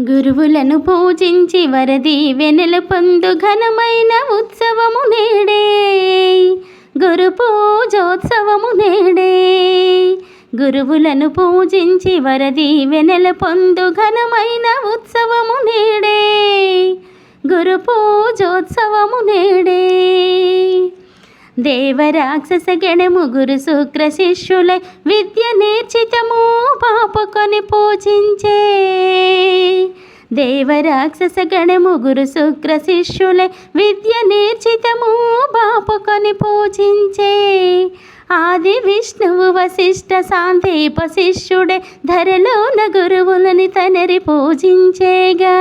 గురువులను పూజించి వరదీవెనల పొందు ఘనమైన ఉత్సవము నేడే. గురు పూజోత్సవము నేడే. గురువులను పూజించి వరదీవెనల పొందు ఘనమైన ఉత్సవము నేడే. గురు పూజోత్సవము నేడే. దేవరాక్షస గణము గురు శుక్ర శిష్యులై విద్య నేర్చితము పాపకొని పూజించే. దేవరాక్షస గణము గురు శుక్ర శిష్యులై విద్య నేర్చితము పాపకొని పూజించే. ఆది విష్ణువు వశిష్ఠ సాందీప శిష్యుడే ధరలోన గురువులని తనరి పూజించేగా.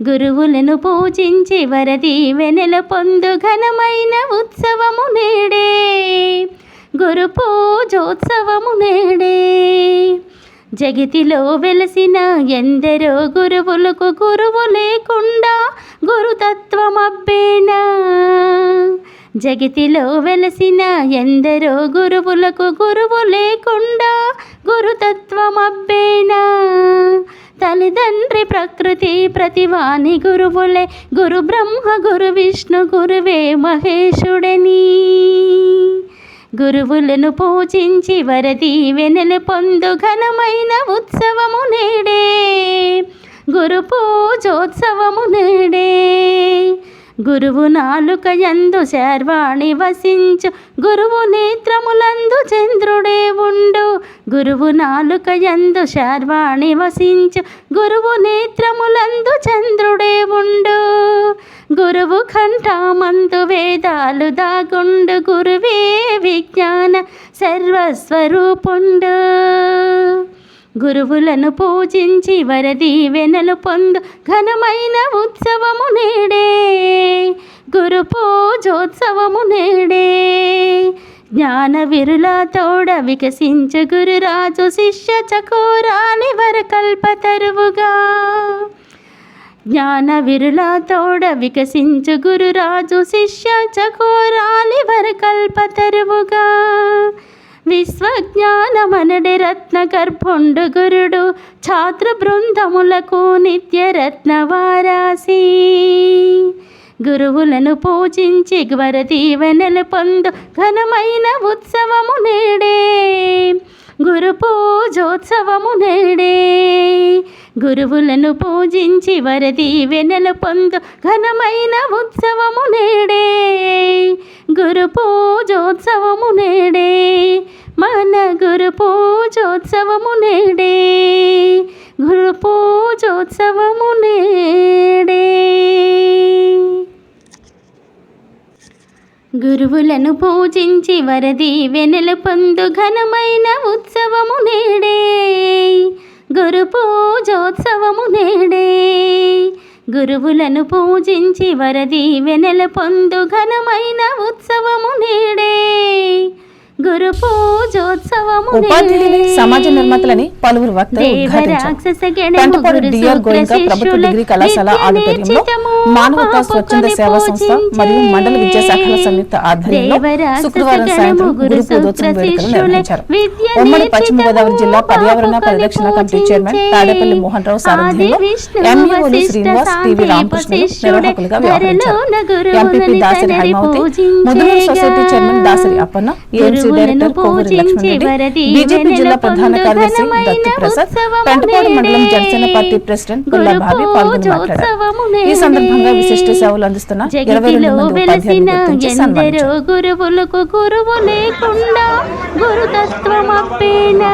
గురువులను పూజించి వరదీవెనల పొందు ఘనమైన ఉత్సవము నేడే. గురు పూజోత్సవము నేడే. జగతిలో వెలసిన ఎందరో గురువులకు గురువు లేకుండా గురుతత్వమబ్బేనా. జగతిలో వెలసిన ఎందరో గురువులకు గురువు లేకుండా గురుతత్వమబ్బేనా. తల్లిదండ్రి ప్రకృతి ప్రతివాని గురువులే గురు బ్రహ్మ గురు విష్ణు గురువే మహేశుడని. గురువులను పూజించి వరదీవెనల పొందు ఘనమైన ఉత్సవము నేడే. గురు పూజోత్సవము నేడే. గురువు నాలుక యందు శర్వాణి వసించు గురువు నేత్రములందు చంద్రుడే ఉండు. గురువు నాలుక యందు శర్వాణి వసించు గురువు నేత్రములందు చంద్రుడే ఉండు. గురువు కంఠమందు వేదాలు దాగుండు గురువే విజ్ఞాన సర్వస్వరూపుండు. గురువులను పూజించి వరదీవెనలు పొందు ఘనమైన ఉత్సవము నేడే. గురు పూజోత్సవము నేడే. జ్ఞాన విరుల తోడ వికసించు గురురాజు శిష్య చకోరాని వరకల్పతరువుగా. జ్ఞాన విరుల తోడ వికసించు గురురాజు శిష్య చకోరాని వరకల్పతరువుగా. విశ్వజ్ఞానమనడి రత్న గర్భుండు గురుడు ఛాత్ర బృందములకు నిత్య రత్నవారాసి. గురువులను పూజించి వరదీవెనల పొందు ఘనమైన ఉత్సవము నేడే. గురు పూజోత్సవము నేడే. గురువులను పూజించి వరదీవెనల పొందు ఘనమైన ఉత్సవము నేడే. గురు పూజోత్సవము నేడే. మన గురు పూజోత్సవము నేడే. గురు పూజోత్సవము నేడే. గురువులను పూజించి వరదీవెనల పొందు ఘనమైన ఉత్సవము నేడే. గురు పూజోత్సవము నేడే. గురువులను పూజించి వరదీవెనల పొందు ఘనమైన ఉత్సవము నేడే. గురు పూజోత్సవము నేడే. సమాజ నిర్మాతలని పలువురు వక్తలు ఉద్ఘాటించారు. డిఆర్ గోయింకా ప్రభుత్వ డిగ్రీ కళాశాల ఆడిటోరియంలో మానవతా స్వచ్ఛంద సేవా సంస్థ మరియు మండల విద్యాశాఖల సంయుక్త ఆధ్వర్యంలో శుక్రవారం సాయంత్రం గురు పూజోత్సవం వేడుకలు నిర్వహించారు. ఉమ్మడి పశ్చిమ గోదావరి జిల్లా పర్యావరణ పరిరక్షణ కమిటీ చైర్మన్ తాడేపల్లి మోహన్ రావు సారథ్యంలో ఎంఈఓలు శ్రీనివాస్ టీవీ రామకృష్ణులు నిర్వాహకులుగా వ్యవహరించారు. MPP Dasari Haimavati, Mudunuru society chairman Dasari Appanna, AMC director Kovuri Lakshmana Reddy, BJP జిల్లా ప్రధాన కార్యదర్శి దత్తి ప్రసాద్, పెంటపాడు మండలం జనసేన పార్టీ ప్రెసిడెంట్ గుల్లా భావి పాల్గొని మాట్లాడారు. ఈ సందర్భంగా విశిష్ట సేవలు అందిస్తున్న 22 మంది ఉపాధ్యాయులను గుర్తించి సన్మానించారు. గురువులకు గురువు లేకుండా గురుతత్వమప్పేనా.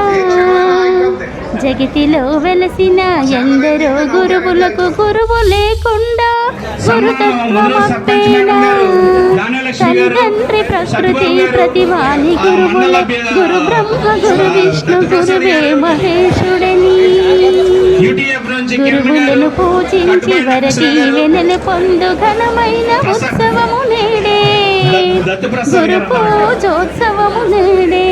జగతిలో వెలసిన ఎందరో గురువులకు గురువు లేకుండా గురుతత్వమప్పేనా. తల్లిదండ్రి ప్రకృతి ప్రతివాని గురువులే గురు బ్రహ్మ గురు విష్ణు గురువే మహేశుడని. గురువులను పూజించి వరదీవెనల పొందు ఘనమైన ఉత్సవము నేడే. గురు పూజోత్సవము నేడే.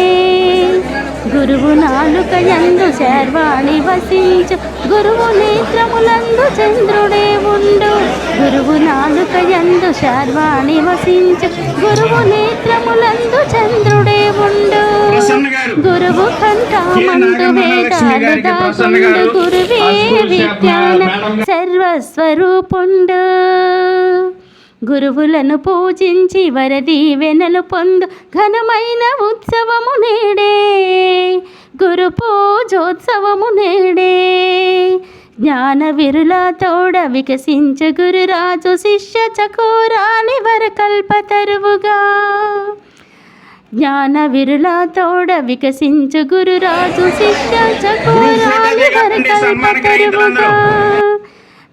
గురువు నాలుక యందు శర్వాణి వసించు గురువు నేత్రములందు చంద్రుడే ఉండు. గురువు నాలుక యందు శర్వాణి వసించు గురువు నేత్రములందు చంద్రుడే ఉండు. గురువు కంఠమందు వేదాలు దాగుండు గురువే విజ్ఞాన సర్వస్వరూపుండు. గురువులను పూజించి వరదీవెనలు పొందు ఘనమైన ఉత్సవము నేడే. గురు పూజోత్సవము నేడే. జ్ఞాన విరుల తోడ వికసించు గురురాజు శిష్య చకోరాని వరకల్పతరువుగా. జ్ఞాన విరుల తోడ వికసించు గురురాజు శిష్య చకోరాని వరకల్పతరువుగా.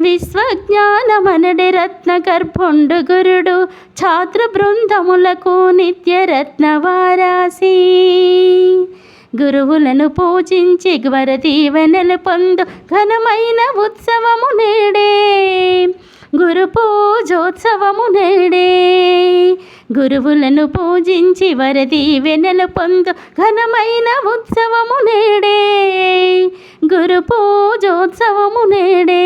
విశ్వజ్ఞానమనడి రత్న గర్భుండు గురుడు ఛాత్ర బృందములకు నిత్య రత్నవారాసి. గురువులను పూజించి వరదీవెనలు పొందు ఘనమైన ఉత్సవము నేడే. గురు పూజోత్సవము నేడే. గురువులను పూజించి వరదీవెనలు పొందు ఘనమైన ఉత్సవము నేడే. గురు పూజోత్సవము నేడే.